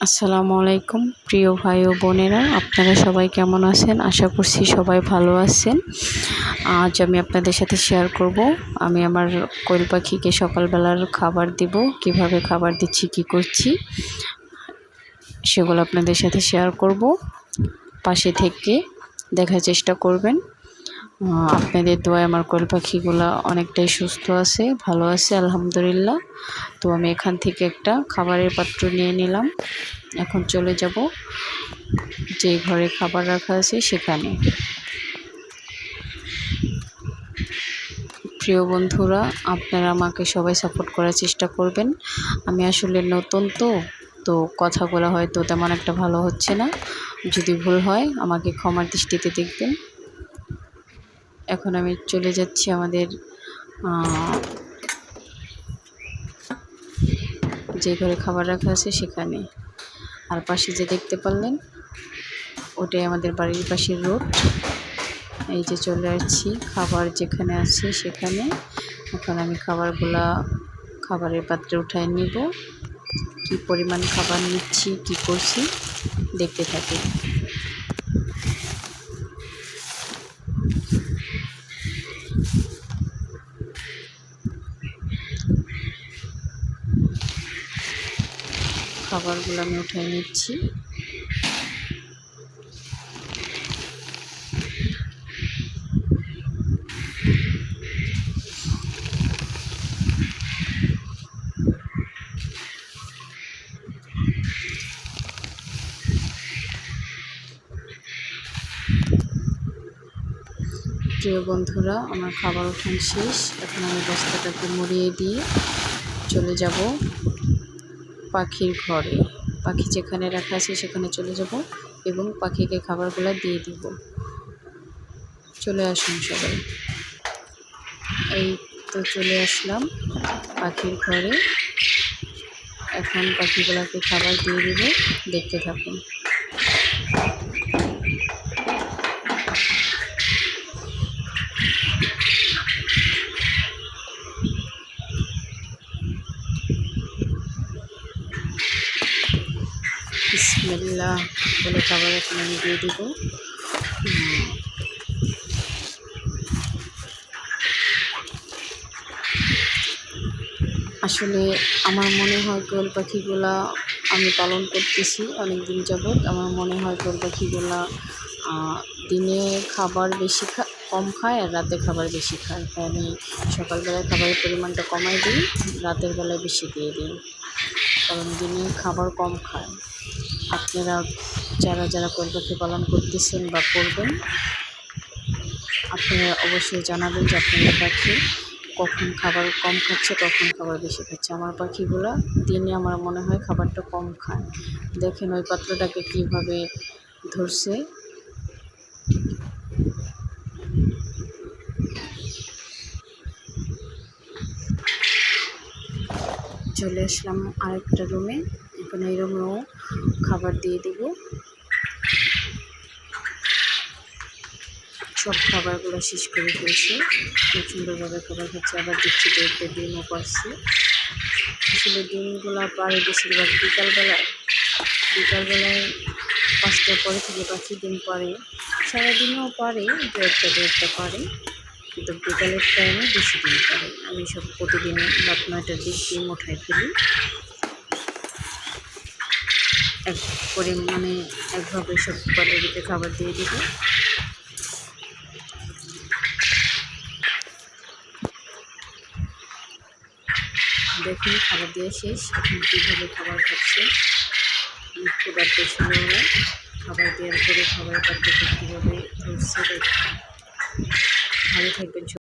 আসসালামু আলাইকুম প্রিয় ভাই ও বোনেরা, আপনারা সবাই কেমন আছেন? আশা করছি সবাই ভালো আছেন। আজ আমি আপনাদের সাথে শেয়ার করব আমি আমার কোয়েল পাখিকে সকালবেলার খাবার দিব, কিভাবে খাবার দিচ্ছি, কি করছি সেগুলো আপনাদের সাথে শেয়ার করব। পাশে থেকে দেখার চেষ্টা করবেন। আপনাদের দোয়ায় আমার কোয়েল পাখিগুলো অনেকটাই সুস্থ আছে, ভালো আছে আলহামদুলিল্লাহ। তো আমি এখান থেকে একটা খাবারের পাত্র নিয়ে নিলাম। এখন চলে যাব যে ঘরে খাবার রাখা আছে সেখানে। প্রিয় বন্ধুরা, আপনারা আমাকে সবাই সাপোর্ট করার চেষ্টা করবেন। আমি আসলে নতুন তো কথাগুলো হয়তো তেমন একটা ভালো হচ্ছে না। যদি ভুল হয় আমাকে ক্ষমার দৃষ্টিতে দেখবেন। এখন আমি চলে যাচ্ছি আমাদের যে ঘরে খাবার রাখা আছে সেখানে। আর পাশে যে দেখতে পারলেন ওটাই আমাদের বাড়ির পাশের রোড। এই যে চলে আসছি খাবার যেখানে আছে সেখানে। এখন আমি খাবারের পাত্রে উঠায় নিব। কি পরিমাণ খাবার নিচ্ছি, কি করছি দেখতে থাকি। খাবারগুলো আমি উঠায় নিচ্ছি। প্রিয় বন্ধুরা, আমার খাবার উঠান শেষ। এখন আমি বস্তাটাকে মুড়িয়ে দিয়ে চলে যাব পাখির ঘরে। পাখি যেখানে রাখা আছে সেখানে চলে যাব এবং পাখিকে খাবারগুলো দিয়ে দিব। চলে আসুন সবাই। এই তো চলে আসলাম পাখির ঘরে। এখন পাখিগুলোকে খাবার দিয়ে দিব, দেখতে থাকুন। বিসমিল্লাহ বলে খাবার এখন আমি দিয়ে দিব। আসলে আমার মনে হয় কোয়েল পাখিগুলা আমি পালন করতেছি অনেক দিন যাবৎ। আমার মনে হয় কোয়েল পাখিগুলা দিনে খাবার বেশি কম খায় আর রাতে খাবার বেশি খায়। তাই আমি সকালবেলায় খাবারের পরিমাণটা কমাই দিই, রাতের বেলায় বেশি দিয়ে দিই, কারণ দিনে খাবার কম খায়। আপনারা যারা কোয়েল পাখি পালন করতেছেন বা করবেন, আপনারা অবশ্যই জানাবেন যে আপনাদের পাখি কখন খাবার কম খাচ্ছে, কখন খাবার বেশি খাচ্ছে। আমার পাখিগুলো দিনে আমার মনে হয় খাবারটা কম খায়। দেখেন ওই পাত্রটাকে কীভাবে ধরছে। চলে আসলাম আরেকটা রুমে। এখন এই রুমেও খাবার দিয়ে দিব। সব খাবারগুলো শেষ করে ফেলছে, খুব সুন্দরভাবে খাবার খাচ্ছে। আবার দিচ্ছি তো একটা ডিমও পারছি। আসলে ডিমগুলো পারে বেশিরভাগ বিকালবেলায় 5টার পরে থেকে পাখি ডিম পারে। সারাদিনেও পারে, দু একটা পারে, কিন্তু বিকালের টাইমে বেশি ডিম পারে। আমি সব প্রতিদিন রাত 9টার দিক ডিম উঠাই ফেলি। একভাবে সব পাখিকে খাবার দিয়ে দিব। দেখুন খাবার দিয়ে শেষ। এখন কীভাবে খাবার খাচ্ছে, ক্ষুধার্ত ছিল ওরা। খাবার দেওয়ার পরে খাবারের পাত্রকে কীভাবে ধরছে। ভালো থাকবেন।